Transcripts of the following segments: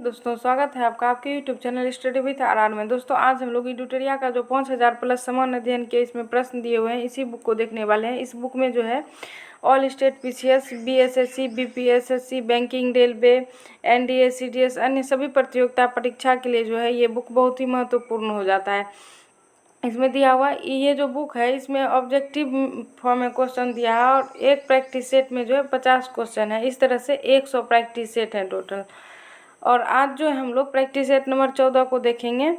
दोस्तों स्वागत है आपका आपके YouTube channel study with R में। दोस्तों आज हम लोग यूटूटोरिया का जो 5000 प्लस सामान्य अध्ययन के इसमें प्रश्न दिए हुए हैं इसी बुक को देखने वाले हैं। इस बुक में जो है all state PCS, BSSC, BPSSC, banking, railway, NDA, CDS अन्य सभी प्रतियोगिता परीक्षा के लिए जो है ये बुक बहुत ही महत्वपूर्ण हो जाता है। इसमें दिया हुआ ये जो बुक है इसमें ऑब्जेक्टिव फॉर्म में क्वेश्चन दिया है और एक प्रैक्टिस सेट में जो है 50 क्वेश्चन है। इस तरह से 100 प्रैक्टिस सेट है टोटल। और आज जो है हम लोग प्रैक्टिस सेट नंबर 14 को देखेंगे।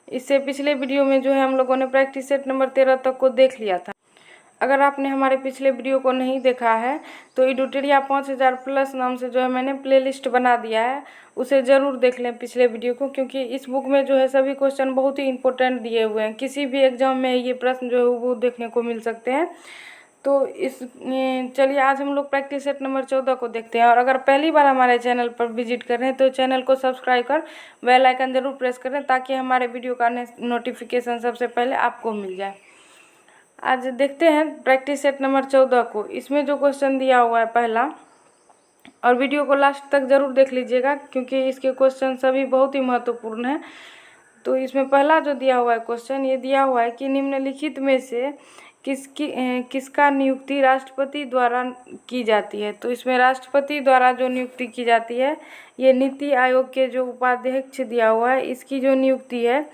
इससे पिछले वीडियो में जो है हम लोगों ने प्रैक्टिस सेट नंबर 13 तक को देख लिया था। अगर आपने हमारे पिछले वीडियो को नहीं देखा है तो यूटूटोरिया 5000 प्लस नाम से जो है मैंने प्लेलिस्ट बना दिया है, उसे ज़रूर देख लें पिछले वीडियो को, क्योंकि इस बुक में जो है सभी क्वेश्चन बहुत ही इंपॉर्टेंट दिए हुए हैं। किसी भी एग्जाम में ये प्रश्न जो है वो देखने को मिल सकते हैं। तो चलिए आज हम लोग प्रैक्टिस सेट नंबर 14 को देखते हैं। और अगर पहली बार हमारे चैनल पर विजिट कर रहे हैं तो चैनल को सब्सक्राइब कर बेल आइकन ज़रूर प्रेस करें ताकि हमारे वीडियो का नोटिफिकेशन सबसे पहले आपको मिल जाए। आज देखते हैं प्रैक्टिस सेट नंबर 14 को। इसमें जो क्वेश्चन दिया हुआ है पहला, और वीडियो को लास्ट तक ज़रूर देख लीजिएगा क्योंकि इसके क्वेश्चन सभी बहुत ही महत्वपूर्ण हैं। तो इसमें पहला जो दिया हुआ है क्वेश्चन ये दिया हुआ है कि निम्नलिखित में से किसका नियुक्ति राष्ट्रपति द्वारा की जाती है। तो इसमें राष्ट्रपति द्वारा जो नियुक्ति की जाती है ये नीति आयोग के जो उपाध्यक्ष दिया हुआ है इसकी जो नियुक्ति है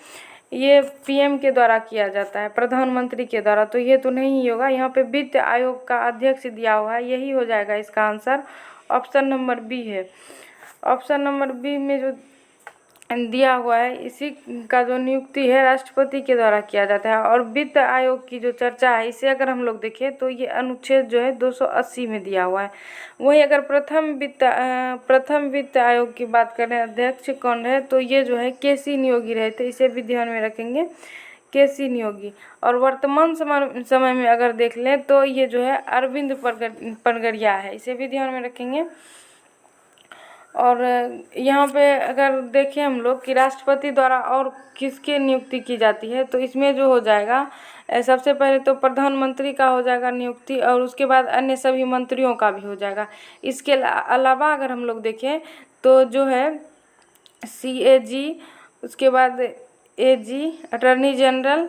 ये पीएम के द्वारा किया जाता है, प्रधानमंत्री के द्वारा। तो ये तो नहीं होगा, यहाँ पे वित्त आयोग का अध्यक्ष दिया हुआ है, यही हो जाएगा इसका आंसर। ऑप्शन नंबर बी है। ऑप्शन नंबर बी में जो दिया हुआ है इसी का जो नियुक्ति है राष्ट्रपति के द्वारा किया जाता है। और वित्त आयोग की जो चर्चा है इसे अगर हम लोग देखें तो ये अनुच्छेद जो है 280 में दिया हुआ है। वही अगर प्रथम वित्त आयोग की बात करें अध्यक्ष कौन है तो ये जो है केसी नियोगी रहे थे, इसे भी ध्यान में रखेंगे, केसी नियोगी। और वर्तमान समय में अगर देख लें तो ये जो है अरविंद पनगड़िया है, इसे भी ध्यान में रखेंगे। और यहाँ पे अगर देखें हम लोग कि राष्ट्रपति द्वारा और किसके नियुक्ति की जाती है तो इसमें जो हो जाएगा सबसे पहले तो प्रधानमंत्री का हो जाएगा नियुक्ति और उसके बाद अन्य सभी मंत्रियों का भी हो जाएगा। इसके अलावा अगर हम लोग देखें तो जो है सीएजी, उसके बाद एजी, अटॉर्नी जनरल,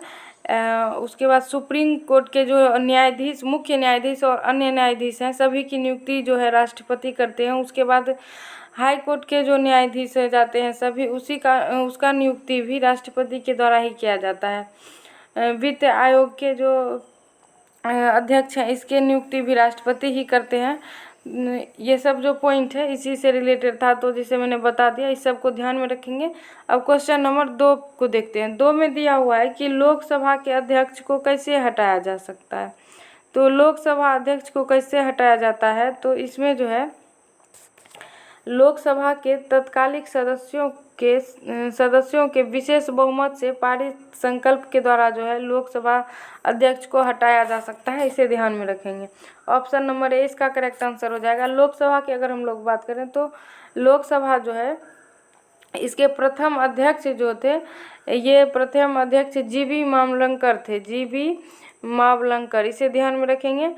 उसके बाद सुप्रीम कोर्ट के जो न्यायाधीश, मुख्य न्यायाधीश और अन्य न्यायाधीश हैं सभी की नियुक्ति जो है राष्ट्रपति करते हैं। उसके बाद हाई कोर्ट के जो न्यायाधीश जाते हैं सभी उसका नियुक्ति भी राष्ट्रपति के द्वारा ही किया जाता है। वित्त आयोग के जो अध्यक्ष हैं इसके नियुक्ति भी राष्ट्रपति ही करते हैं। ये सब जो पॉइंट है इसी से रिलेटेड था, तो जिसे मैंने बता दिया, इस सब को ध्यान में रखेंगे। अब क्वेश्चन नंबर 2 को देखते हैं। 2 में दिया हुआ है कि लोकसभा के अध्यक्ष को कैसे हटाया जा सकता है। तो लोकसभा अध्यक्ष को कैसे हटाया जाता है तो इसमें जो है लोकसभा के तत्कालिक सदस्यों के विशेष बहुमत से पारित संकल्प के द्वारा जो है लोकसभा अध्यक्ष को हटाया जा सकता है, इसे ध्यान में रखेंगे। ऑप्शन नंबर ए इसका करेक्ट आंसर हो जाएगा। लोकसभा की अगर हम लोग बात करें तो लोकसभा जो है इसके प्रथम अध्यक्ष जो थे ये प्रथम अध्यक्ष जीबी मावलंकर थे, जीबी मावलंकर, इसे ध्यान में रखेंगे।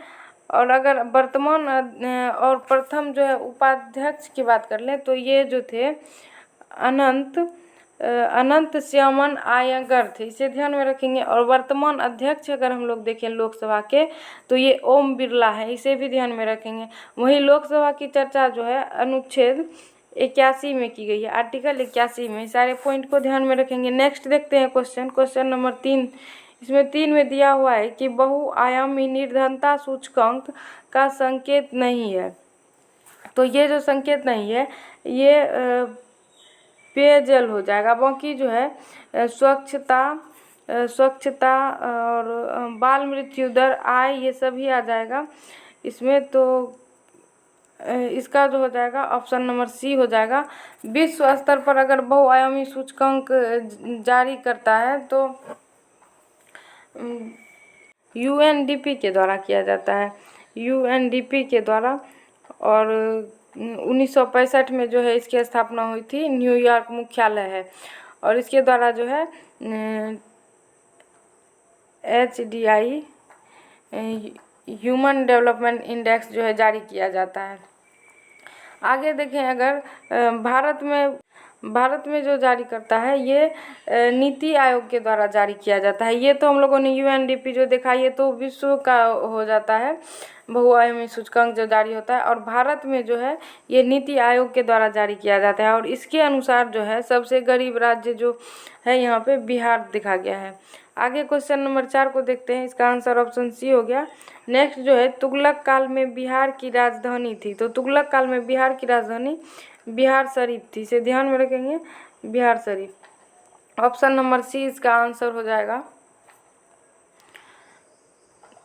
और अगर वर्तमान और प्रथम जो है उपाध्यक्ष की बात कर लें तो ये जो थे अनंत श्यामन आयंगर थे, इसे ध्यान में रखेंगे। और वर्तमान अध्यक्ष अगर हम लोग देखें लोकसभा के तो ये ओम बिरला है, इसे भी ध्यान में रखेंगे। वहीं लोकसभा की चर्चा जो है अनुच्छेद 81 में की गई है, आर्टिकल 81 में, सारे पॉइंट को ध्यान में रखेंगे। नेक्स्ट देखते हैं क्वेश्चन नंबर 3। इसमें 3 में दिया हुआ है कि बहुआयामी निर्धनता सूचकांक का संकेत नहीं है। तो ये जो संकेत नहीं है ये पेयजल हो जाएगा। बाकी जो है स्वच्छता और बाल मृत्यु दर, आय, ये सभी आ जाएगा इसमें। तो इसका जो हो जाएगा ऑप्शन नंबर सी हो जाएगा। विश्व स्तर पर अगर बहुआयामी सूचकांक जारी करता है तो यूएनडीपी के द्वारा किया जाता है, यूएनडीपी के द्वारा। और 1965 में जो है इसकी स्थापना हुई थी, न्यूयॉर्क मुख्यालय है। और इसके द्वारा जो है HDI ह्यूमन डेवलपमेंट इंडेक्स जो है जारी किया जाता है। आगे देखें, अगर भारत में जो जारी करता है ये नीति आयोग के द्वारा जारी किया जाता है। ये तो हम लोगों ने यूएनडीपी जो देखा, ये तो विश्व का हो जाता है, बहुआयामी सूचकांक जो जारी होता है, और भारत में जो है ये नीति आयोग के द्वारा जारी किया जाता है। और इसके अनुसार जो है सबसे गरीब राज्य जो है यहाँ पे बिहार दिखा गया है। आगे क्वेश्चन नंबर 4 को देखते हैं, इसका आंसर ऑप्शन सी हो गया। नेक्स्ट जो है, तुगलक काल में बिहार की राजधानी थी। तो तुगलक काल में बिहार की राजधानी बिहार शरीफ थी, इसे ध्यान में रखेंगे, Bihar Sharif. Option number C इसका आंसर हो जाएगा।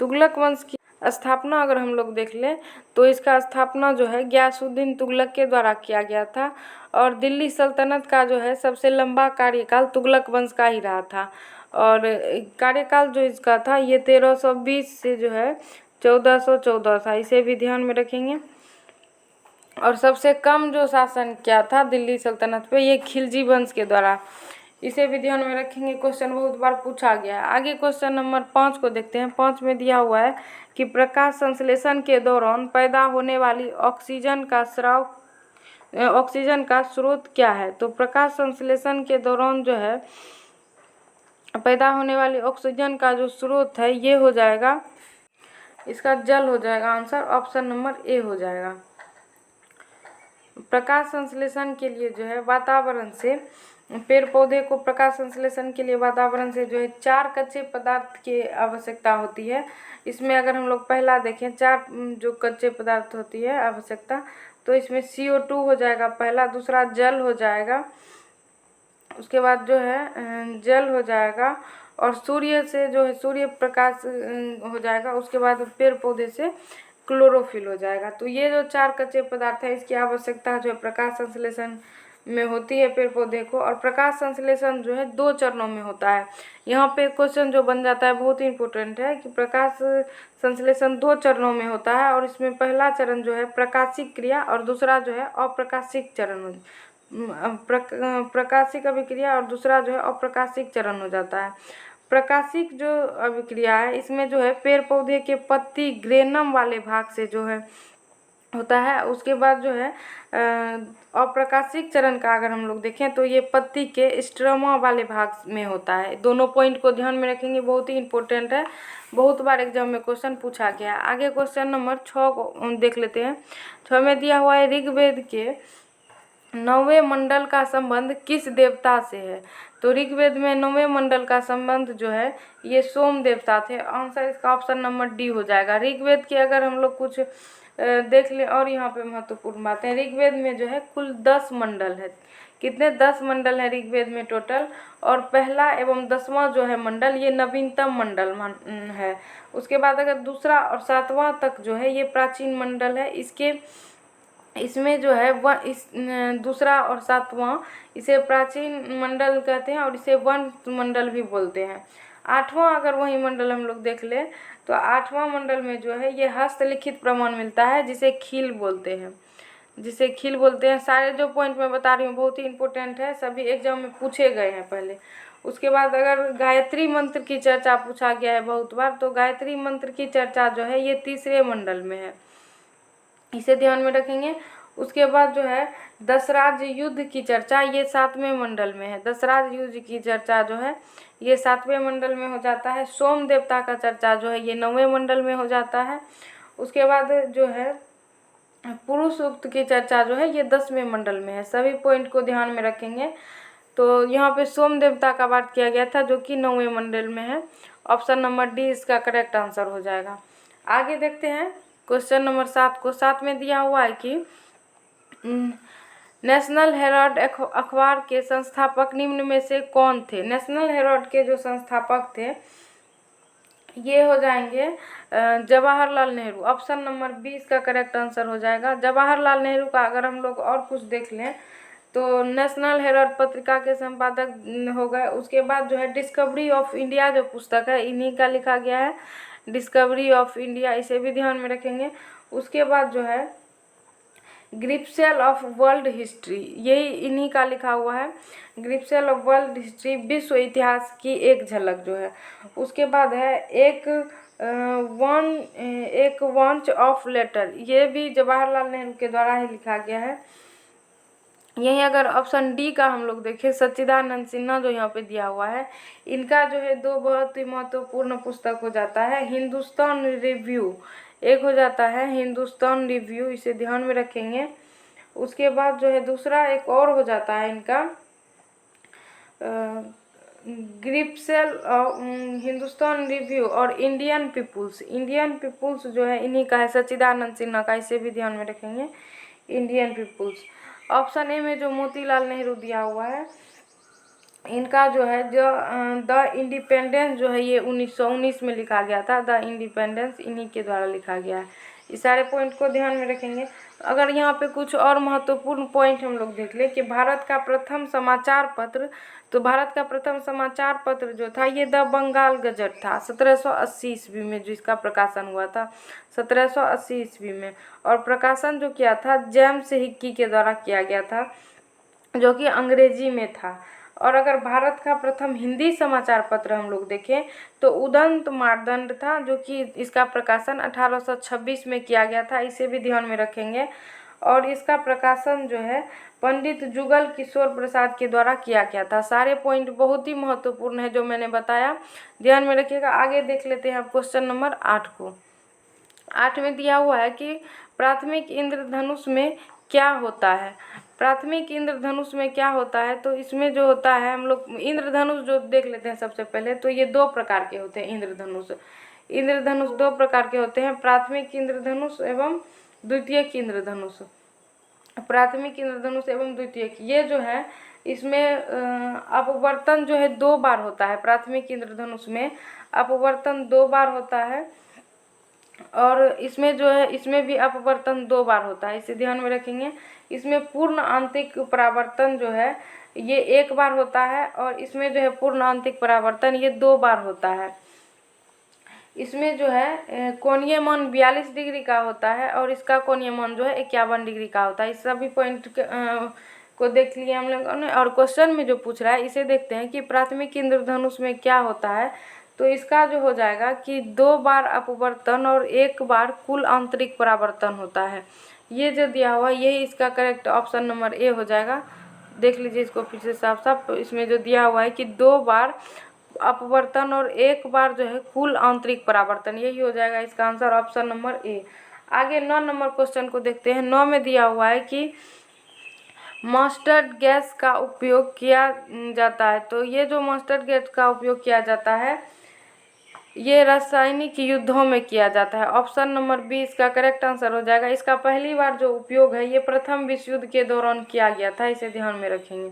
तुगलक वंश की स्थापना अगर हम लोग देख लें तो इसका स्थापना जो है गयासुद्दीन तुगलक के द्वारा किया गया था। और दिल्ली सल्तनत का जो है सबसे लंबा कार्यकाल तुगलक वंश का ही रहा था। और कार्यकाल जो इसका था ये 1320 से जो है 1414 था, इसे भी ध्यान में रखेंगे। और सबसे कम जो शासन किया था दिल्ली सल्तनत पे, ये खिलजी वंश के द्वारा, इसे भी ध्यान में रखेंगे। क्वेश्चन बहुत बार पूछा गया है। आगे क्वेश्चन नंबर 5 को देखते हैं। 5 में दिया हुआ है कि प्रकाश संश्लेषण के दौरान पैदा होने वाली ऑक्सीजन का स्रोत क्या है। तो प्रकाश संश्लेषण के दौरान जो है पैदा होने वाली ऑक्सीजन का जो स्रोत है ये हो जाएगा, इसका जल हो जाएगा। आंसर ऑप्शन नंबर ए हो जाएगा। प्रकाश संश्लेषण के लिए जो है वातावरण से, पेड़ पौधे को प्रकाश संश्लेषण के लिए वातावरण से जो है 4 कच्चे पदार्थ की आवश्यकता होती है। इसमें अगर हम लोग पहला देखें, 4 जो कच्चे पदार्थ होती है आवश्यकता, तो इसमें CO2 हो जाएगा पहला, दूसरा जल हो जाएगा, उसके बाद जो है जल हो जाएगा, और सूर्य से जो है सूर्य प्रकाश हो जाएगा, उसके बाद पेड़ पौधे से क्लोरोफिल हो जाएगा। तो ये जो 4 कच्चे पदार्थ है इसकी आवश्यकता जो है प्रकाश संश्लेषण में होती है पेड़ पौधे को। और प्रकाश संश्लेषण जो है 2 चरणों में होता है। यहाँ पे क्वेश्चन जो बन जाता है बहुत ही इम्पोर्टेंट है कि प्रकाश संश्लेषण 2 चरणों में होता है, और इसमें पहला चरण जो है प्रकाशिक क्रिया और दूसरा जो है अप्रकाशिक चरण, प्रकाशिक अभिक्रिया और दूसरा जो है अप्रकाशिक चरण हो जाता है। प्रकाशिक जो अभिक्रिया है इसमें जो है पेड़ पौधे के पत्ती ग्रेनम वाले भाग से जो है होता है। उसके बाद जो है अप्रकाशिक चरण का अगर हम लोग देखें तो ये पत्ती के स्ट्रोमा वाले भाग में होता है। दोनों पॉइंट को ध्यान में रखेंगे, बहुत ही इंपॉर्टेंट है, बहुत बार एग्जाम में क्वेश्चन पूछा गया। आगे क्वेश्चन नंबर 6 को देख लेते हैं। 6 में दिया हुआ है ऋग्वेद के 9वें मंडल का संबंध किस देवता से है। तो ऋग्वेद में 9वें मंडल का संबंध जो है ये सोम देवता थे। आंसर इसका ऑप्शन नंबर डी हो जाएगा। ऋग्वेद के अगर हम लोग कुछ देख ले, और यहाँ पे महत्वपूर्ण बात है, ऋग्वेद में जो है कुल 10 मंडल है। कितने? 10 मंडल है ऋग्वेद में टोटल। और पहला एवं 10वां जो है मंडल ये नवीनतम मंडल है। उसके बाद अगर दूसरा और 7वां तक जो है ये प्राचीन मंडल है। इसमें जो है दूसरा और 7वां इसे प्राचीन मंडल कहते हैं, और इसे वन मंडल भी बोलते हैं। 8वां अगर वही मंडल हम लोग देख ले तो 8वां मंडल में जो है ये हस्तलिखित प्रमाण मिलता है, जिसे खील बोलते हैं। सारे जो पॉइंट मैं बता रही हूँ बहुत ही इंपॉर्टेंट है, सभी एग्जाम में पूछे गए हैं पहले। उसके बाद अगर गायत्री मंत्र की चर्चा पूछा गया है बहुत बार, तो गायत्री मंत्र की चर्चा जो है ये 3रे मंडल में है, इसे ध्यान में रखेंगे। उसके बाद जो है दशराज युद्ध की चर्चा ये 7वें मंडल में है। दशराज युद्ध की चर्चा जो है ये 7वें मंडल में हो जाता है। सोम देवता का चर्चा जो है ये 9वें मंडल में हो जाता है। उसके बाद जो है पुरुष सूक्त की चर्चा जो है ये 10वें मंडल में है। सभी पॉइंट को ध्यान में रखेंगे। तो यहाँ पे सोम देवता का बात किया गया था जो कि 9वें मंडल में है। ऑप्शन नंबर डी इसका करेक्ट आंसर हो जाएगा। आगे देखते हैं क्वेश्चन नंबर 7 को। 7 में दिया हुआ है कि नेशनल हेराल्ड अखबार के संस्थापक निम्न में से कौन थे। नेशनल हेराल्ड के जो संस्थापक थे ये हो जाएंगे Jawaharlal Nehru. Option number B इसका करेक्ट आंसर हो जाएगा। जवाहरलाल नेहरू का अगर हम लोग और कुछ देख लें तो नेशनल हेराल्ड पत्रिका के संपादक हो गए। उसके बाद जो है डिस्कवरी ऑफ इंडिया जो पुस्तक है इन्हीं का लिखा गया है, डिस्कवरी ऑफ इंडिया, इसे भी ध्यान में रखेंगे। उसके बाद जो है ग्रिप्सेल ऑफ वर्ल्ड हिस्ट्री, यही इन्हीं का लिखा हुआ है। ग्रिप्सेल ऑफ वर्ल्ड हिस्ट्री, विश्व इतिहास की एक झलक जो है। उसके बाद है एक वॉन्च ऑफ लेटर, ये भी जवाहरलाल नेहरू के द्वारा ही लिखा गया है। यही अगर ऑप्शन डी का हम लोग देखें, सच्चिदानंद सिन्हा जो यहाँ पे दिया हुआ है, इनका जो है दो बहुत ही महत्वपूर्ण पुस्तक हो जाता है, हिंदुस्तान रिव्यू, एक हो जाता है हिंदुस्तान रिव्यू, इसे ध्यान में रखेंगे। उसके बाद जो है दूसरा एक और हो जाता है इनका ग्रिप्सेल, हिंदुस्तान रिव्यू और इंडियन पीपुल्स, इंडियन पीपुल्स जो है इन्हीं का है, सच्चिदानंद सिन्हा का, इसे भी ध्यान में रखेंगे, इंडियन पीपुल्स। ऑप्शन ए में जो मोतीलाल नेहरू दिया हुआ है, इनका जो है जो द इंडिपेंडेंस जो है ये 1919 में लिखा गया था, द इंडिपेंडेंस इन्हीं के द्वारा लिखा गया है। इस सारे पॉइंट को ध्यान में रखेंगे। अगर यहाँ पे कुछ और महत्वपूर्ण पॉइंट हम लोग देख ले कि भारत का प्रथम समाचार पत्र, तो भारत का प्रथम समाचार पत्र जो था ये द बंगाल गजट था, 1780 ईस्वी में जो इसका प्रकाशन हुआ था, 1780 ईस्वी में। और प्रकाशन जो किया था जेम्स हिक्की के द्वारा किया गया था, जो कि अंग्रेजी में था। और अगर भारत का प्रथम हिंदी समाचार पत्र हम लोग देखें तो उदंत मानदंड था, जो कि इसका प्रकाशन 1826 में किया गया था, इसे भी ध्यान में रखेंगे। और इसका प्रकाशन जो है पंडित जुगल किशोर प्रसाद के द्वारा किया गया था। सारे पॉइंट बहुत ही महत्वपूर्ण है जो मैंने बताया, ध्यान में रखिएगा। आगे देख लेते हैं क्वेश्चन नंबर 8 को। 8 में दिया हुआ है कि प्राथमिक इंद्रधनुष में क्या होता है, प्राथमिक इंद्रधनुष में क्या होता है। तो इसमें जो होता है हम लोग इंद्रधनुष जो देख लेते हैं सबसे पहले, तो ये दो प्रकार के होते हैं इंद्रधनुष। इंद्रधनुष दो प्रकार के होते हैं, प्राथमिक इंद्रधनुष एवं द्वितीयक इंद्रधनुष। प्राथमिक इंद्रधनुष एवं द्वितीयक, ये जो है इसमें अपवर्तन जो है 2 बार होता है। प्राथमिक इंद्रधनुष में अपवर्तन 2 बार होता है, और इसमें जो है इसमें भी अपवर्तन 2 बार होता है, इसे ध्यान में रखेंगे। इसमें पूर्ण आंतरिक परावर्तन जो है ये 1 बार होता है, और इसमें जो है पूर्ण आंतरिक परावर्तन ये 2 बार होता है। इसमें जो है कोणीय मान 42 डिग्री का होता है, और इसका कोणीय मान जो है 51 डिग्री का होता है। इस सभी पॉइंट को देख लिए हम लोगों ने। और क्वेश्चन में जो पूछ रहा है इसे देखते हैं कि प्राथमिक इंद्रधनुष में क्या होता है। तो इसका जो हो जाएगा कि 2 बार अपवर्तन और 1 बार कुल आंतरिक परावर्तन होता है। ये जो दिया हुआ यही इसका करेक्ट ऑप्शन नंबर ए हो जाएगा। देख लीजिए इसको फिर से साफ साफ। इसमें जो दिया हुआ है कि 2 बार अपवर्तन और 1 बार जो है कुल आंतरिक परावर्तन, यही हो जाएगा इसका आंसर, ऑप्शन नंबर ए। आगे 9 नंबर क्वेश्चन को देखते हैं। 9 में दिया हुआ है कि मस्टर्ड गैस का उपयोग किया जाता है। तो ये जो मस्टर्ड गैस का उपयोग किया जाता है ये रासायनिक युद्धों में किया जाता है। ऑप्शन नंबर बी इसका करेक्ट आंसर हो जाएगा। इसका पहली बार जो उपयोग है ये प्रथम विश्व युद्ध के दौरान किया गया था, इसे ध्यान में रखेंगे।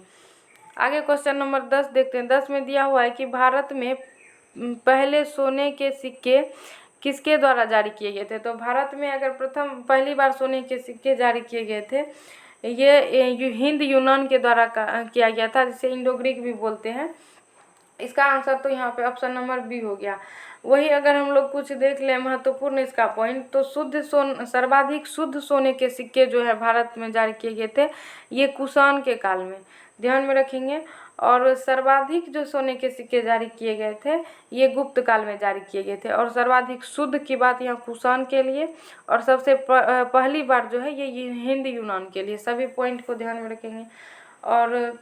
आगे क्वेश्चन नंबर 10 देखते हैं। 10 में दिया हुआ है कि भारत में पहले सोने के सिक्के किसके द्वारा जारी किए गए थे। तो भारत में अगर पहली बार सोने के सिक्के जारी किए गए थे ये हिंद यूनान के द्वारा किया गया था, जिसे इंडो ग्रीक भी बोलते हैं। इसका आंसर तो यहाँ पे ऑप्शन नंबर बी हो गया। वही अगर हम लोग कुछ देख लें महत्वपूर्ण इसका पॉइंट, तो सर्वाधिक शुद्ध सोने के सिक्के जो है भारत में जारी किए गए थे ये कुषाण के काल में, ध्यान में रखेंगे। और सर्वाधिक जो सोने के सिक्के जारी किए गए थे ये गुप्त काल में जारी किए गए थे। और सर्वाधिक शुद्ध की बात यहाँ कुषाण के लिए, और सबसे पहली बार जो है ये हिंद यूनान के लिए। सभी पॉइंट को ध्यान में रखेंगे, और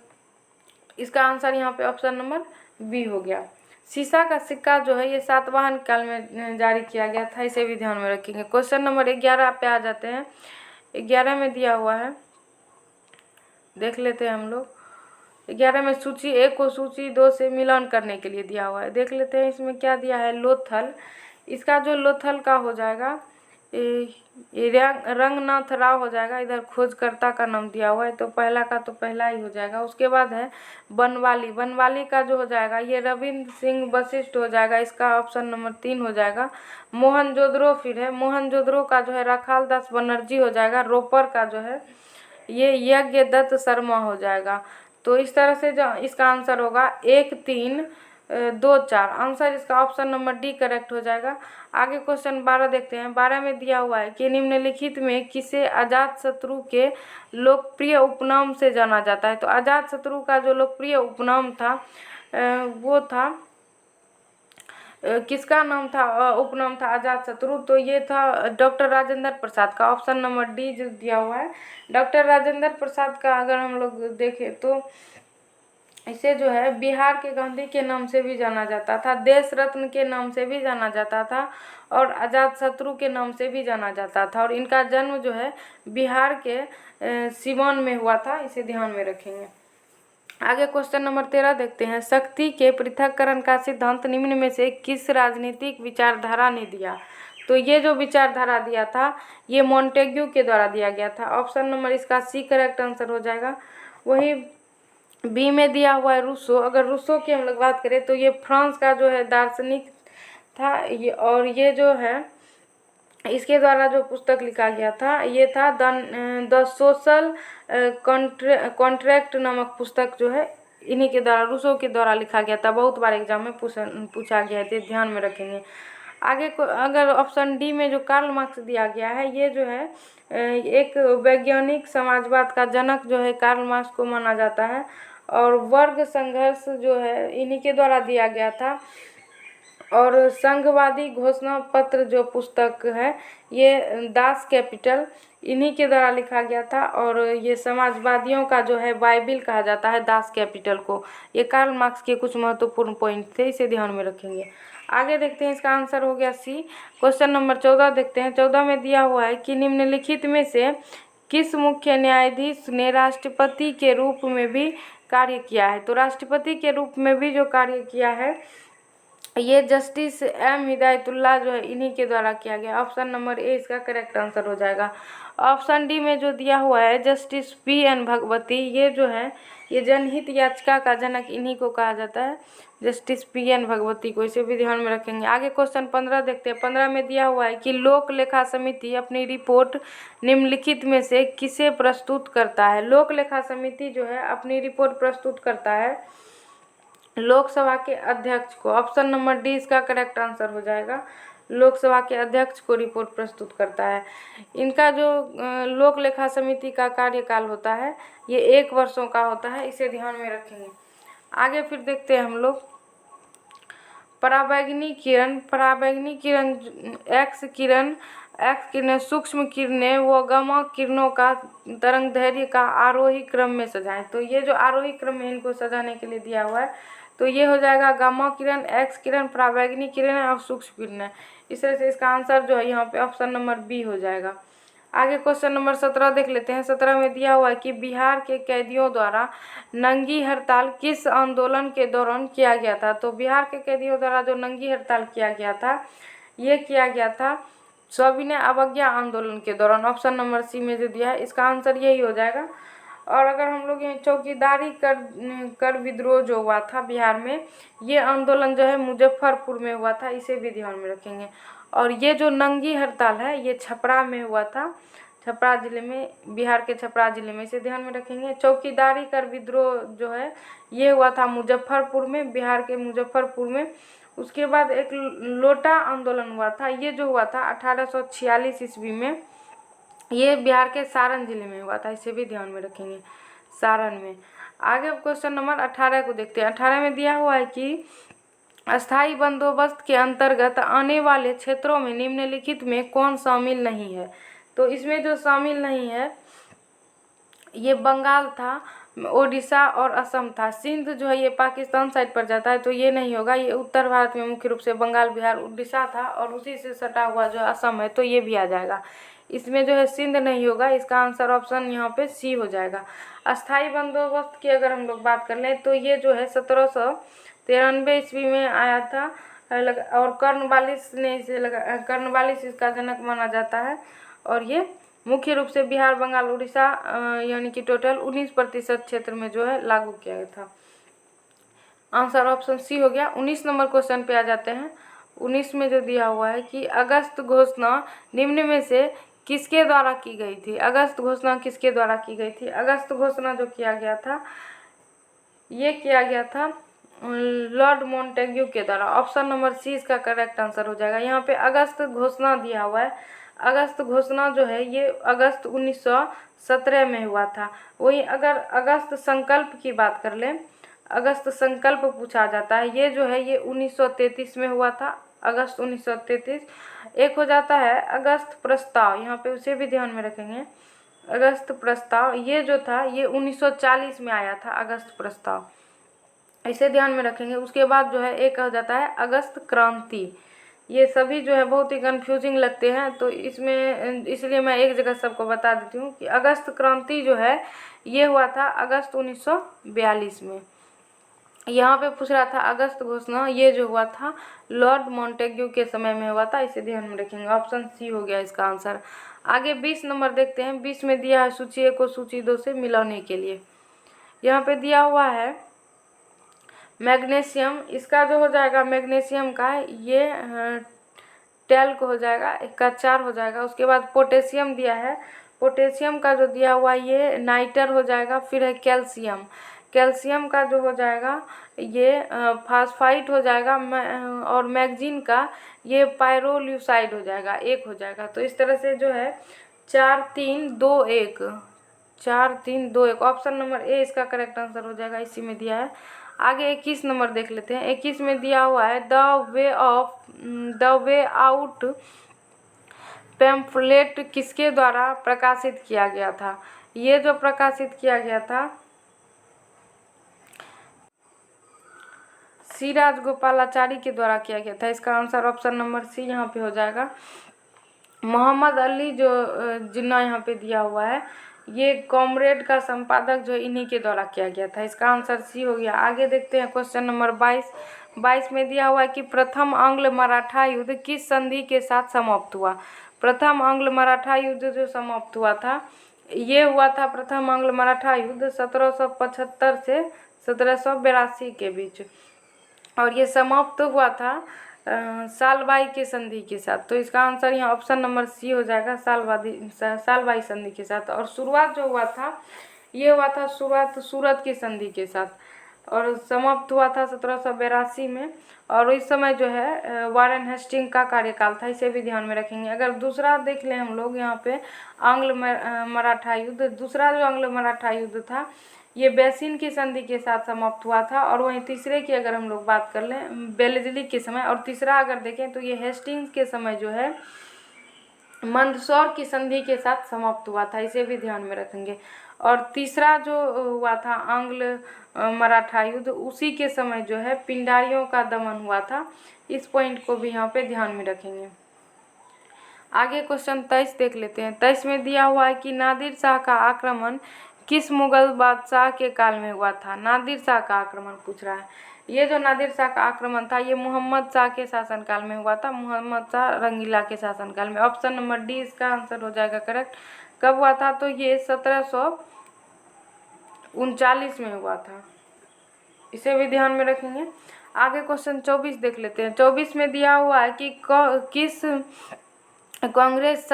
इसका आंसर यहाँ पे ऑप्शन नंबर बी हो गया। सीसा का सिक्का जो है ये सातवाहन काल में जारी किया गया था, इसे भी ध्यान में रखेंगे। क्वेश्चन नंबर 11 पे आ जाते हैं। 11 में दिया हुआ है, देख लेते हैं हम लोग। 11 में सूची 1 को सूची 2 से मिलान करने के लिए दिया हुआ है, देख लेते हैं इसमें क्या दिया है। लोथल, इसका जो लोथल का हो जाएगा ये रंगनाथ राव हो जाएगा। इधर खोजकर्ता का नाम दिया हुआ है, तो पहला का तो पहला ही हो जाएगा। उसके बाद है बनवाली, बनवाली का जो हो जाएगा ये रविंद्र सिंह वशिष्ठ हो जाएगा, इसका ऑप्शन नंबर 3 हो जाएगा। मोहनजोदड़ो फिर है, मोहनजोदड़ो का जो है राखाल दास बनर्जी हो जाएगा। रोपर का जो है ये यज्ञ दत्त शर्मा हो जाएगा। तो इस तरह से जो इसका आंसर होगा 1 3 2 4, आंसर इसका ऑप्शन नंबर डी करेक्ट हो जाएगा। आगे क्वेश्चन 12 देखते हैं। 12 में दिया हुआ है कि निम्नलिखित में किसे अजात शत्रु के लोकप्रिय उपनाम से जाना जाता है। तो अजात शत्रु का जो लोकप्रिय उपनाम था वो था किसका नाम था, उपनाम था अजात शत्रु, तो ये था डॉक्टर राजेंद्र प्रसाद का। ऑप्शन नंबर डी जो दिया हुआ है डॉक्टर राजेंद्र प्रसाद का, अगर हम लोग देखें तो इसे जो है बिहार के गांधी के नाम से भी जाना जाता था, देश रत्न के नाम से भी जाना जाता था और अजात शत्रु के नाम से भी जाना जाता था। और इनका जन्म जो है बिहार के सिवान में हुआ था, इसे ध्यान में रखेंगे। आगे क्वेश्चन नंबर 13 देखते हैं। शक्ति के पृथक्करण का सिद्धांत निम्न में से किस राजनीतिक विचारधारा ने दिया? तो ये जो विचारधारा दिया था ये मॉन्टेग्यू के द्वारा दिया गया था। ऑप्शन नंबर इसका सी करेक्ट आंसर हो जाएगा। वही बी में दिया हुआ है रूसो। अगर रूसो की हम लोग बात करें तो ये फ्रांस का जो है दार्शनिक था, ये और ये जो है इसके द्वारा जो पुस्तक लिखा गया था ये था द सोशल कॉन्ट्रैक्ट नामक पुस्तक जो है इन्हीं के द्वारा, रूसो के द्वारा लिखा गया था। बहुत बार एग्जाम में पूछा गया है, ध्यान में रखेंगे। आगे को अगर ऑप्शन डी में जो कार्ल मार्क्स दिया गया है, ये जो है एक वैज्ञानिक समाजवाद का जनक जो है कार्ल मार्क्स को माना जाता है। और वर्ग संघर्ष जो है इन्हीं के द्वारा दिया गया था। और संघवादी घोषणा पत्र जो पुस्तक है ये दास कैपिटल इन्हीं के द्वारा लिखा गया था। और ये समाजवादियों का जो है बाइबिल कहा जाता है दास कैपिटल को। ये कार्ल मार्क्स के कुछ महत्वपूर्ण पॉइंट थे, इसे ध्यान में रखेंगे। आगे देखते हैं, इसका आंसर हो गया सी। क्वेश्चन नंबर 14 देखते हैं। 14 में दिया हुआ है कि निम्नलिखित में से किस मुख्य न्यायाधीश ने राष्ट्रपति के रूप में भी कार्य किया है? तो राष्ट्रपति के रूप में भी जो कार्य किया है ये जस्टिस एम हिदायतुल्लाह जो है इन्हीं के द्वारा किया गया। ऑप्शन नंबर ए इसका करेक्ट आंसर हो जाएगा। ऑप्शन डी में जो दिया हुआ है जस्टिस पी एन भगवती, ये जो है ये जनहित याचिका का जनक इन्हीं को कहा जाता है, जस्टिस पी एन भगवती को, इसे भी ध्यान में रखेंगे। आगे क्वेश्चन 15 देखते हैं। 15 में दिया हुआ है कि लोक लेखा समिति अपनी रिपोर्ट निम्नलिखित में से किसे प्रस्तुत करता है? लोक लेखा समिति जो है अपनी रिपोर्ट प्रस्तुत करता है लोकसभा के अध्यक्ष को। ऑप्शन नंबर डी इसका करेक्ट आंसर हो जाएगा। लोकसभा के अध्यक्ष को रिपोर्ट प्रस्तुत करता है। इनका जो लोक लेखा समिति का कार्यकाल होता है ये 1 वर्षों का होता है, इसे ध्यान में रखेंगे। आगे फिर देखते हैं हम लोग पराबैंगनी किरण। पराबैंगनी किरण एक्स किरणें सूक्ष्म किरणें व गामा किरणों का तरंग दैर्घ्य का आरोही क्रम में सजाएं। तो ये जो आरोही क्रम में इनको सजाने के लिए दिया हुआ है तो ये हो जाएगा गामा किरण, एक्स किरण, पराबैंगनी किरण और सूक्ष्म किरणें। इस तरह से इसका आंसर जो है यहाँ पे ऑप्शन नंबर बी हो जाएगा। आगे क्वेश्चन नंबर 17 देख लेते हैं। 17 में दिया हुआ है कि बिहार के कैदियों द्वारा नंगी हड़ताल किस आंदोलन के दौरान किया गया था? तो बिहार के कैदियों द्वारा जो नंगी हड़ताल किया गया था ये किया गया था सविनय अवज्ञा आंदोलन के दौरान। ऑप्शन नंबर सी में जो दिया है इसका आंसर यही हो जाएगा। और अगर हम लोग यहाँ चौकीदारी कर विद्रोह जो हुआ था बिहार में, ये आंदोलन जो है मुजफ्फरपुर में हुआ था, इसे भी ध्यान में रखेंगे। और ये जो नंगी हड़ताल है ये छपरा में हुआ था, छपरा जिले में, बिहार के छपरा जिले में, इसे ध्यान में रखेंगे। चौकीदारी कर विद्रोह जो है ये हुआ था मुजफ्फरपुर में, बिहार के मुजफ्फरपुर में। उसके बाद एक लोटा आंदोलन हुआ था, ये जो हुआ था 1846 ईस्वी में, ये बिहार के सारण जिले में हुआ था, इसे भी ध्यान में रखेंगे, सारण में। आगे क्वेश्चन नंबर 18 को देखते हैं। 18 में दिया हुआ है कि अस्थाई बंदोबस्त के अंतर्गत आने वाले क्षेत्रों में निम्नलिखित में कौन शामिल नहीं है? तो इसमें जो शामिल नहीं है ये बंगाल था, ओडिशा और असम था। सिंध जो है ये पाकिस्तान साइड पर जाता है तो ये नहीं होगा। ये उत्तर भारत में मुख्य रूप से बंगाल, बिहार, उड़ीसा था और उसी से सटा हुआ जो असम है तो ये भी आ जाएगा। इसमें जो है सिंध नहीं होगा, इसका आंसर ऑप्शन यहाँ पे सी हो जाएगा। अस्थाई बंदोबस्त की अगर हम लोग बात कर लें तो ये जो है 1793 ईस्वी में आया था और कर्नवालिस ने इसे कर्नवालिस इसका जनक माना जाता है। और ये मुख्य रूप से बिहार, बंगाल, उड़ीसा यानी कि टोटल 19% क्षेत्र में जो है लागू किया गया था। आंसर ऑप्शन सी हो गया। 19 नंबर क्वेश्चन पे आ जाते हैं। 19 में जो दिया हुआ है कि अगस्त घोषणा निम्न में से किसके द्वारा की गई थी? अगस्त घोषणा किसके द्वारा की गई थी? अगस्त घोषणा जो किया गया था ये किया गया था लॉर्ड मॉन्टेग्यू के द्वारा। ऑप्शन नंबर सी इसका करेक्ट आंसर हो जाएगा। यहाँ पे अगस्त घोषणा दिया हुआ है, अगस्त घोषणा जो है ये अगस्त 1917 में हुआ था। वहीं अगर अगस्त संकल्प की बात कर लें अगस्त संकल्प पूछा जाता है, ये जो है ये 1933 में हुआ था, अगस्त 1933। एक हो जाता है अगस्त प्रस्ताव, यहाँ पे उसे भी ध्यान में रखेंगे। अगस्त प्रस्ताव ये जो था ये 1940 में आया था, अगस्त प्रस्ताव, इसे ध्यान में रखेंगे। उसके बाद जो है एक हो जाता है अगस्त क्रांति। ये सभी जो है बहुत ही कंफ्यूजिंग लगते हैं, तो इसमें इसलिए मैं एक जगह सबको बता देती हूँ कि अगस्त क्रांति जो है ये हुआ था अगस्त 1942 में। यहाँ पे पूछ रहा था अगस्त घोषणा, ये जो हुआ था लॉर्ड मॉन्टेग्यू के समय में हुआ था, इसे ध्यान में रखेंगे। ऑप्शन सी हो गया इसका आंसर। आगे 20 नंबर देखते हैं। 20 में दिया है सूची 1 को सूची 2 से मिलाने के लिए। यहाँ पे दिया हुआ है मैग्नीशियम, इसका जो हो जाएगा मैग्नीशियम का ये टैल्क हो जाएगा, इसका 4 हो जाएगा। उसके बाद पोटेशियम दिया है, पोटेशियम का जो दिया हुआ ये नाइटर हो जाएगा। फिर है कैल्शियम, कैल्शियम का जो हो जाएगा ये फास्फाइट हो जाएगा। और मैगजीन का ये पायरोल्यूसाइड हो जाएगा, 1 हो जाएगा। तो इस तरह से जो है 4 3 2 1, 4 3 2 1, ऑप्शन नंबर ए इसका करेक्ट आंसर हो जाएगा, इसी में दिया है। आगे 21 नंबर देख लेते हैं। 21 में दिया हुआ है द वे आउट पैम्फलेट किसके द्वारा प्रकाशित किया गया था? ये जो प्रकाशित किया गया था सी राजगोपालाचारी के द्वारा किया गया था। इसका आंसर ऑप्शन नंबर सी यहाँ पे हो जाएगा। मोहम्मद अली जो जिन्ना यहाँ पे दिया हुआ है, ये कॉमरेड का संपादक जो इन्हीं के द्वारा किया गया था। इसका आंसर सी हो गया। आगे देखते हैं क्वेश्चन नंबर 22। 22 में दिया हुआ है कि प्रथम आंग्ल मराठा युद्ध किस संधि के साथ समाप्त हुआ? प्रथम आंग्ल मराठा युद्ध जो समाप्त हुआ था ये हुआ था प्रथम आंग्ल मराठा युद्ध 1775 से 1782 के बीच, और ये समाप्त हुआ था सालबाई के संधि के साथ। तो इसका आंसर यहाँ ऑप्शन नंबर सी हो जाएगा, सालबाई संधि के साथ। और शुरुआत जो हुआ था ये हुआ था शुरुआत सूरत की संधि के साथ, और समाप्त हुआ था 1782 में। और इस समय जो है वारेन हेस्टिंग का कार्यकाल था, इसे भी ध्यान में रखेंगे। अगर दूसरा देख लें हम लोग यहाँ पे आंग्ल मराठा युद्ध, दूसरा जो आंग्ल मराठा युद्ध था ये बैसिन की संधि के साथ समाप्त हुआ था। और वहीं तीसरे की अगर हम लोग बात कर लें बेलेजली के समय, और तीसरा अगर देखें तो ये हेस्टिंग्स के समय जो है मंदसौर की संधि के साथ समाप्त हुआ था, इसे भी ध्यान में रखेंगे। और तीसरा जो हुआ था आंग्ल मराठा युद्ध, उसी के समय जो है पिंडारियों का दमन हुआ था, इस पॉइंट को भी यहाँ पे ध्यान में रखेंगे। आगे क्वेश्चन 23 देख लेते हैं। 23 में दिया हुआ है कि नादिर शाह का आक्रमण किस मुगल बादशाह के काल में हुआ था? नादिर शाह का आक्रमण पूछ रहा है। ये जो नादिर शाह का आक्रमण था ये मोहम्मद शाह के शासनकाल में हुआ था, मोहम्मद शाह रंगीला के शासनकाल में। ऑप्शन नंबर डी इसका आंसर हो जाएगा करेक्ट। कब हुआ था? तो ये 1739 में हुआ था, इसे भी ध्यान में रखेंगे। आगे क्वेश्चन 24 देख लेते हैं। 24 में दिया हुआ है कि किस कांग्रेस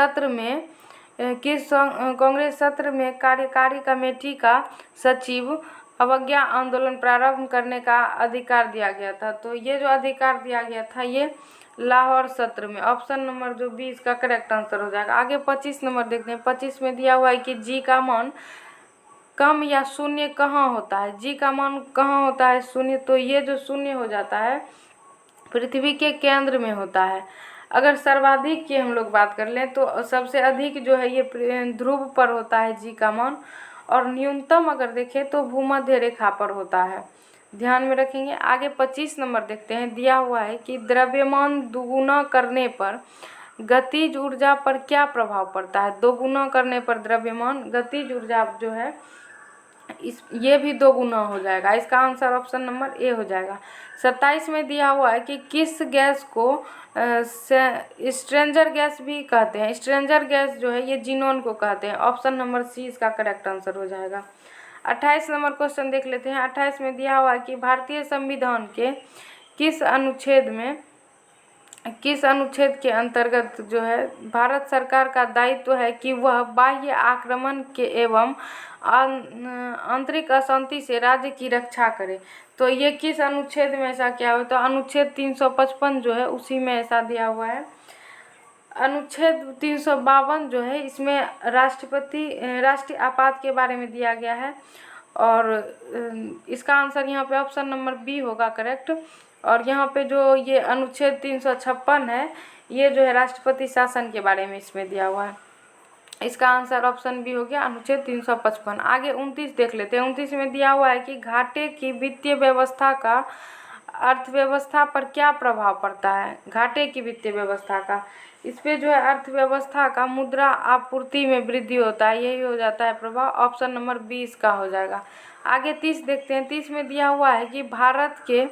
सत्र में कार्यकारी कमेटी का सचिव अवज्ञा आंदोलन प्रारंभ करने का अधिकार दिया गया था? तो ये जो अधिकार दिया गया था ये लाहौर सत्र में। ऑप्शन नंबर जो 20 का करेक्ट आंसर हो जाएगा। आगे 25 नंबर देखते हैं। 25 में दिया हुआ है कि जी का मान कम या शून्य कहाँ होता है? जी का मान कहाँ होता है? शून्य। तो ये जो शून्य हो जाता है पृथ्वी के केंद्र में होता है। अगर सर्वाधिक की हम लोग बात कर लें तो सबसे अधिक जो है ये ध्रुव पर होता है जी का मान, और न्यूनतम अगर देखें तो भूमध्य रेखा पर होता है, ध्यान में रखेंगे। आगे 25 नंबर देखते हैं। दिया हुआ है कि द्रव्यमान दुगुना करने पर गतिज ऊर्जा पर क्या प्रभाव पड़ता है? दोगुना करने पर द्रव्यमान गतिज ऊर्जा जो है ये भी 2 गुना हो जाएगा, इसका आंसर ऑप्शन नंबर ए हो जाएगा। 27 में दिया हुआ है कि किस गैस को स्ट्रेंजर गैस भी कहते हैं? स्ट्रेंजर गैस जो है ये जीनोन को कहते हैं, ऑप्शन नंबर सी इसका करेक्ट आंसर हो जाएगा। 28 नंबर क्वेश्चन देख लेते हैं। 28 में दिया हुआ है कि भारतीय संविधान के किस अनुच्छेद के अंतर्गत जो है भारत सरकार का दायित्व है कि वह बाह्य आक्रमण के एवं आंतरिक अशांति से राज्य की रक्षा करे? तो ये किस अनुच्छेद में ऐसा क्या हो? तो अनुच्छेद 355 जो है उसी में ऐसा दिया हुआ है। अनुच्छेद 352 जो है इसमें राष्ट्रीय आपात के बारे में दिया गया है, और इसका आंसर यहाँ पे ऑप्शन नंबर बी होगा करेक्ट। और यहाँ पे जो ये अनुच्छेद 356 है, ये जो है राष्ट्रपति शासन के बारे में इसमें दिया हुआ है। इसका आंसर ऑप्शन बी हो गया, अनुच्छेद 355। आगे 29 देख लेते हैं। 29 में दिया हुआ है कि घाटे की वित्तीय व्यवस्था का अर्थव्यवस्था पर क्या प्रभाव पड़ता है। घाटे की वित्तीय व्यवस्था का, इस पे जो है अर्थव्यवस्था का मुद्रा आपूर्ति में वृद्धि होता है, यही हो जाता है प्रभाव। ऑप्शन नंबर 20 का हो जाएगा। आगे 30 देखते हैं। 30 में दिया हुआ है कि भारत के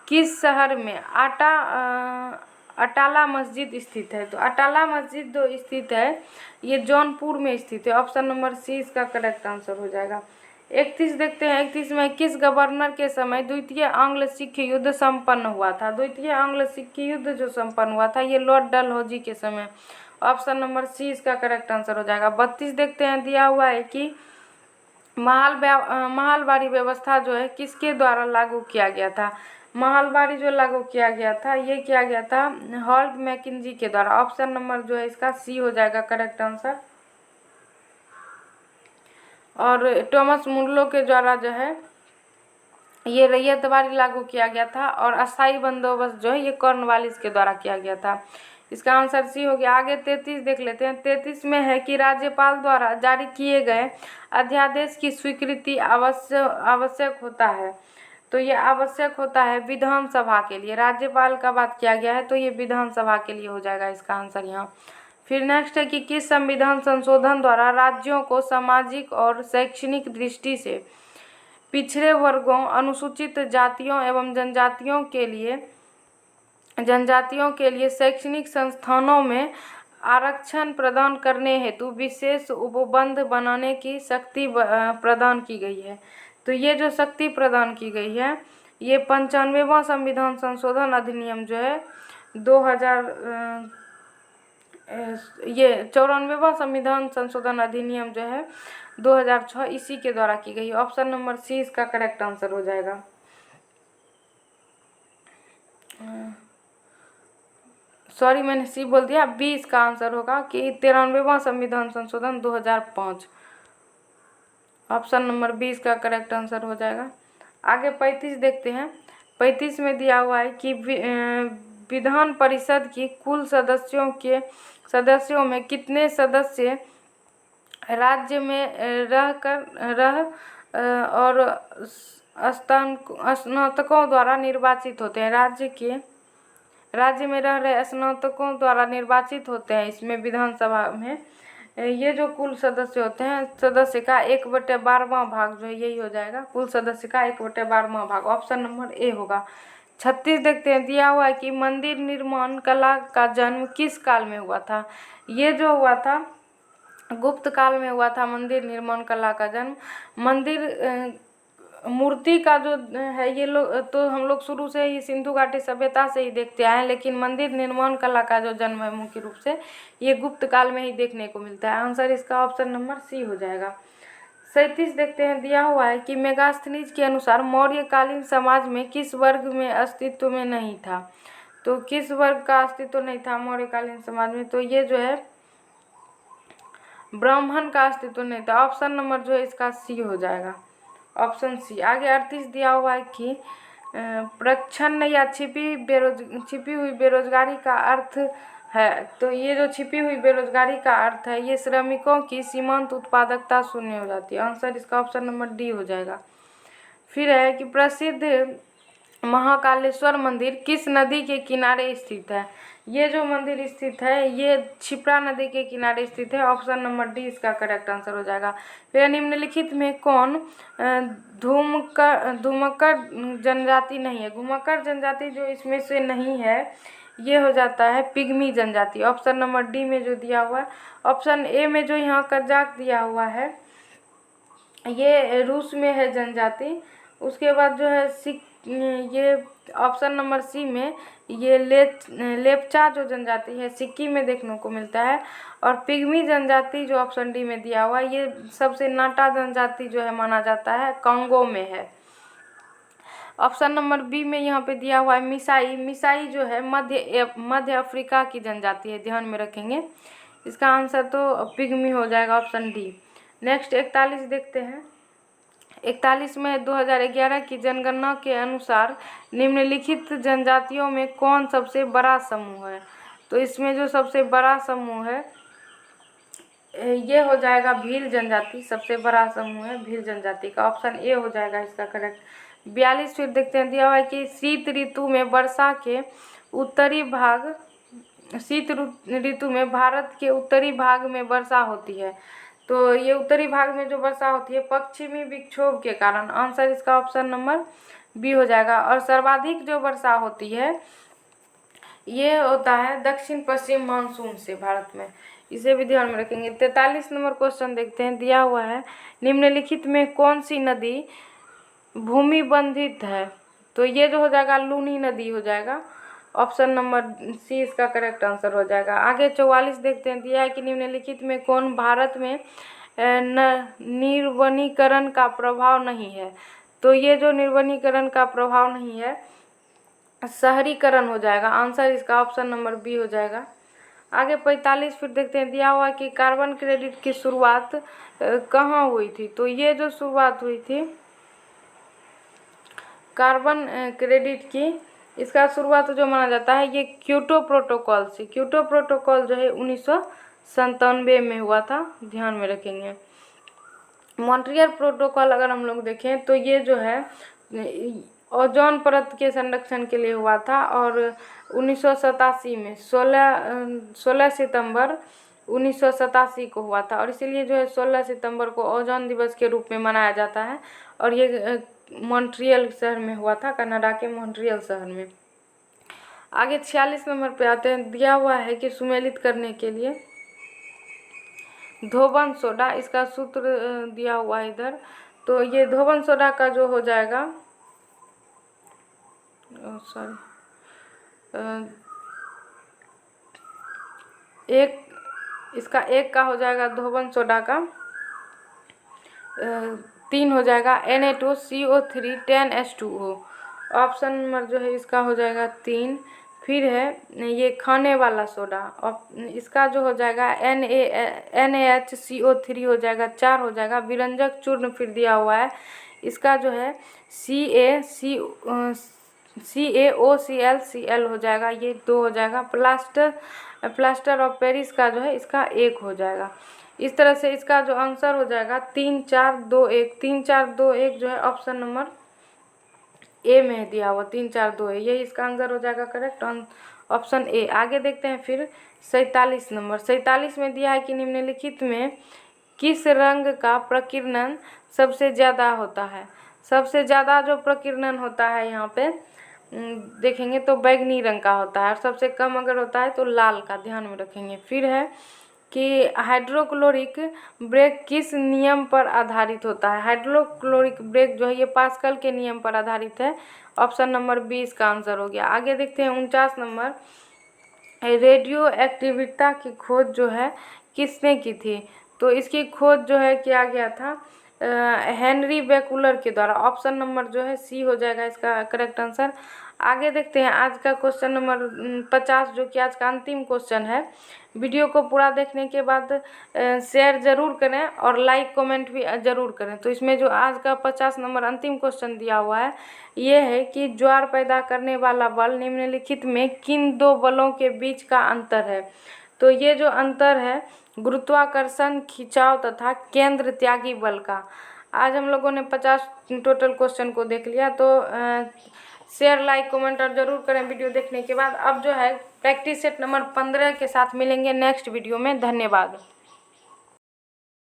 किस शहर में अटाला मस्जिद स्थित है। तो अटाला मस्जिद जो स्थित है ये जौनपुर में स्थित है। ऑप्शन नंबर सी इसका करेक्ट आंसर हो जाएगा। 31 देखते हैं। 31 में किस गवर्नर के समय द्वितीय आंग्ल सिख युद्ध संपन्न हुआ था। द्वितीय आंग्ल सिख युद्ध जो संपन्न हुआ था ये लॉर्ड डलहौजी के समय। ऑप्शन नंबर सी इसका करेक्ट आंसर हो जाएगा। 32 देखते हैं। दिया हुआ है कि महलबारी व्यवस्था जो है किसके द्वारा लागू किया गया था। महलबारी जो लागू किया गया था ये किया गया था हॉल्ट मैकिन्जी के द्वारा। ऑप्शन नंबर जो है इसका सी हो जाएगा करेक्ट आंसर। और थॉमस मुनरो के द्वारा जो है ये रैयतवारी लागू किया गया था। और अस्थायी बंदोबस्त जो है ये कॉर्नवालिस के द्वारा किया गया था। इसका आंसर सी हो गया। आगे 33 देख लेते हैं। 33 में है कि राज्यपाल द्वारा जारी किए गए अध्यादेश की स्वीकृति आवश्यक होता है। तो ये आवश्यक होता है विधानसभा के लिए। राज्यपाल का बात किया गया है तो ये विधानसभा के लिए हो जाएगा इसका आंसर यहाँ। फिर नेक्स्ट है कि किस संविधान संशोधन द्वारा राज्यों को सामाजिक और शैक्षणिक दृष्टि से पिछड़े वर्गों, अनुसूचित जातियों एवं जनजातियों के लिए शैक्षणिक संस्थानों में आरक्षण प्रदान करने हेतु विशेष उपबंध बनाने की शक्ति प्रदान की गई है। तो ये जो शक्ति प्रदान की गई है ये 95वां संविधान संशोधन अधिनियम जो है 94वां संविधान संशोधन अधिनियम जो है 2006 इसी के द्वारा की गई। ऑप्शन नंबर सी इसका करेक्ट आंसर हो जाएगा। सॉरी मैंने सी बोल दिया, बी इसका आंसर होगा कि 93वां संविधान संशोधन 2005। ऑप्शन नंबर बी इसका करेक्ट आंसर हो जाएगा। आगे 35 देखते हैं। 35 में दिया हुआ है कि विधान परिषद की कुल सदस्यों में कितने सदस्य राज्य में और स्नातकों द्वारा निर्वाचित होते हैं। राज्य में रह रहे स्नातकों द्वारा निर्वाचित होते हैं इसमें विधानसभा में। ये जो कुल सदस्य होते हैं सदस्य का 1/12वां भाग जो है यही हो जाएगा। कुल सदस्य का 1/12वां भाग। ऑप्शन नंबर ए होगा। 36 देखते हैं। दिया हुआ है कि मंदिर निर्माण कला का जन्म किस काल में हुआ था। ये जो हुआ था गुप्त काल में हुआ था मंदिर निर्माण कला का जन्म। मंदिर मूर्ति का जो है ये लोग तो हम लोग शुरू से ही सिंधु घाटी सभ्यता से ही देखते आए हैं, लेकिन मंदिर निर्माण कला का जो जन्म है मुख्य रूप से ये गुप्त काल में ही देखने को मिलता है। आंसर इसका ऑप्शन नंबर सी हो जाएगा। 37 देखते हैं। दिया हुआ है कि मेगास्थनीज के अनुसार मौर्यकालीन समाज में किस वर्ग में अस्तित्व में नहीं था। तो किस वर्ग का अस्तित्व नहीं था मौर्यकालीन समाज में, तो ये जो है ब्राह्मण का अस्तित्व नहीं था। ऑप्शन नंबर जो है इसका सी हो जाएगा, ऑप्शन सी। आगे 38 दिया हुआ है कि प्रच्छन्न या छिपी हुई बेरोजगारी का अर्थ है। तो ये जो छिपी हुई बेरोजगारी का अर्थ है ये श्रमिकों की सीमांत उत्पादकता शून्य हो जाती है। आंसर इसका ऑप्शन नंबर डी हो जाएगा। फिर है कि प्रसिद्ध महाकालेश्वर मंदिर किस नदी के किनारे स्थित है। ये जो मंदिर स्थित है ये क्षिप्रा नदी के किनारे स्थित है। ऑप्शन नंबर डी इसका करेक्ट आंसर हो जाएगा। फिर निम्नलिखित में कौन घुमक्कड़ जनजाति नहीं है। घुमक्कड़ जनजाति जो इसमें से नहीं है ये हो जाता है पिग्मी जनजाति। ऑप्शन नंबर डी में जो दिया हुआ है। ऑप्शन ए में जो यहाँ कजाक दिया हुआ है ये रूस में है जनजाति। उसके बाद जो है ये ऑप्शन नंबर सी में ये लेप्चा जो जनजाति है सिक्किम में देखने को मिलता है। और पिग्मी जनजाति जो ऑप्शन डी में दिया हुआ है ये सबसे नाटा जनजाति जो है माना जाता है कांगो में है। ऑप्शन नंबर बी में यहाँ पे दिया हुआ है मिसाई। मिसाई जो है मध्य अफ्रीका की जनजाति है, ध्यान में रखेंगे। इसका आंसर तो पिग्मी हो जाएगा, ऑप्शन डी। नेक्स्ट 41 देखते हैं। 41 मई 2011 की जनगणना के अनुसार निम्नलिखित जनजातियों में कौन सबसे बड़ा समूह है? तो इसमें जो सबसे बड़ा समूह है ये हो जाएगा भील जनजाति। सबसे बड़ा समूह है भील जनजाति का, ऑप्शन ए हो जाएगा इसका करेक्ट। 42 फिर देखते हैं, दिया हुआ है कि शीत ऋतु में वर्षा के उत्तरी भाग, शीत ऋतु में भारत के उत्तरी भाग में वर्षा होती है। तो ये उत्तरी भाग में जो वर्षा होती है पश्चिमी विक्षोभ के कारण, आंसर इसका ऑप्शन नंबर बी हो जाएगा। और सर्वाधिक जो वर्षा होती है ये होता है दक्षिण पश्चिम मानसून से भारत में, इसे भी ध्यान में रखेंगे। 43 नंबर क्वेश्चन देखते हैं, दिया हुआ है निम्नलिखित में कौन सी नदी भूमि बंधित है? तो ये जो हो जाएगा लूनी नदी हो जाएगा, ऑप्शन नंबर सी इसका करेक्ट आंसर हो जाएगा। आगे 44 देखते हैं, दिया है कि निम्नलिखित में कौन भारत में निर्वनीकरण का प्रभाव नहीं है? तो ये जो निर्वनीकरण का प्रभाव नहीं है शहरीकरण हो जाएगा, आंसर इसका ऑप्शन नंबर बी हो जाएगा। आगे 45 फिर देखते हैं, दिया हुआ कि कार्बन क्रेडिट की शुरुआत कहाँ हुई थी? तो ये जो शुरुआत हुई थी कार्बन क्रेडिट की, इसका शुरुआत जो माना जाता है ये क्योटो प्रोटोकॉल से। क्योटो प्रोटोकॉल जो है 1997 में हुआ था, ध्यान में रखेंगे। मॉन्ट्रियल प्रोटोकॉल अगर हम लोग देखें तो ये जो है ओजोन परत के संरक्षण के लिए हुआ था और 1987 में 16 सितंबर 1987 को हुआ था, और इसीलिए जो है 16 सितंबर को ओजोन दिवस के रूप में मनाया जाता है। और ये मॉन्ट्रियल शहर में हुआ था, कनाडा के मॉन्ट्रियल शहर में। आगे 46 नंबर पे आते हैं, दिया हुआ है कि सुमेलित करने के लिए धोबन सोडा, इसका सूत्र दिया हुआ है इधर। तो ये धोबन सोडा का जो हो जाएगा इसका एक का हो जाएगा धोबन सोडा का 3 हो जाएगा Na2CO3 10H2O, ऑप्शन नंबर जो है इसका हो जाएगा 3। फिर है ये खाने वाला सोडा, इसका जो हो जाएगा NaHCO3 हो जाएगा 4 हो जाएगा। विरंजक चूर्ण फिर दिया हुआ है, इसका जो है CaOClCl हो जाएगा, ये 2 हो जाएगा। प्लास्टर ऑफ पेरिस का जो है इसका 1 हो जाएगा। इस तरह से इसका जो आंसर हो जाएगा 3 4 2 1, 3 4 2 1 जो है ऑप्शन नंबर ए में दिया हुआ 3 4 2 है, यही इसका आंसर हो जाएगा करेक्ट ऑप्शन ए। आगे देखते हैं फिर 47 नंबर। 47 में दिया है कि निम्नलिखित में किस रंग का प्रकीर्णन सबसे ज़्यादा होता है? सबसे ज़्यादा जो प्रकीर्णन होता है यहाँ पे देखेंगे तो बैगनी रंग का होता है, और सबसे कम अगर होता है तो लाल का, ध्यान में रखेंगे। फिर है कि हाइड्रोक्लोरिक ब्रेक किस नियम पर आधारित होता है? हाइड्रोक्लोरिक ब्रेक जो है ये पास्कल के नियम पर आधारित है, ऑप्शन नंबर बी इसका आंसर हो गया। आगे देखते हैं 49 नंबर, रेडियो एक्टिविटी की खोज जो है किसने की थी? तो इसकी खोज जो है किया गया था हेनरी बेकुलर के द्वारा, ऑप्शन नंबर जो है सी हो जाएगा इसका करेक्ट आंसर। आगे देखते हैं आज का क्वेश्चन नंबर 50 जो कि आज का अंतिम क्वेश्चन है। वीडियो को पूरा देखने के बाद शेयर ज़रूर करें और लाइक कमेंट भी ज़रूर करें। तो इसमें जो आज का 50 नंबर अंतिम क्वेश्चन दिया हुआ है ये है कि ज्वार पैदा करने वाला बल निम्नलिखित में किन दो बलों के बीच का अंतर है? तो ये जो अंतर है गुरुत्वाकर्षण, खिंचाव तथा केंद्र त्यागी बल का। आज हम लोगों ने 50 टोटल क्वेश्चन को देख लिया, तो शेयर लाइक कमेंट और ज़रूर करें वीडियो देखने के बाद। अब जो है प्रैक्टिस सेट नंबर 15 के साथ मिलेंगे नेक्स्ट वीडियो में। धन्यवाद।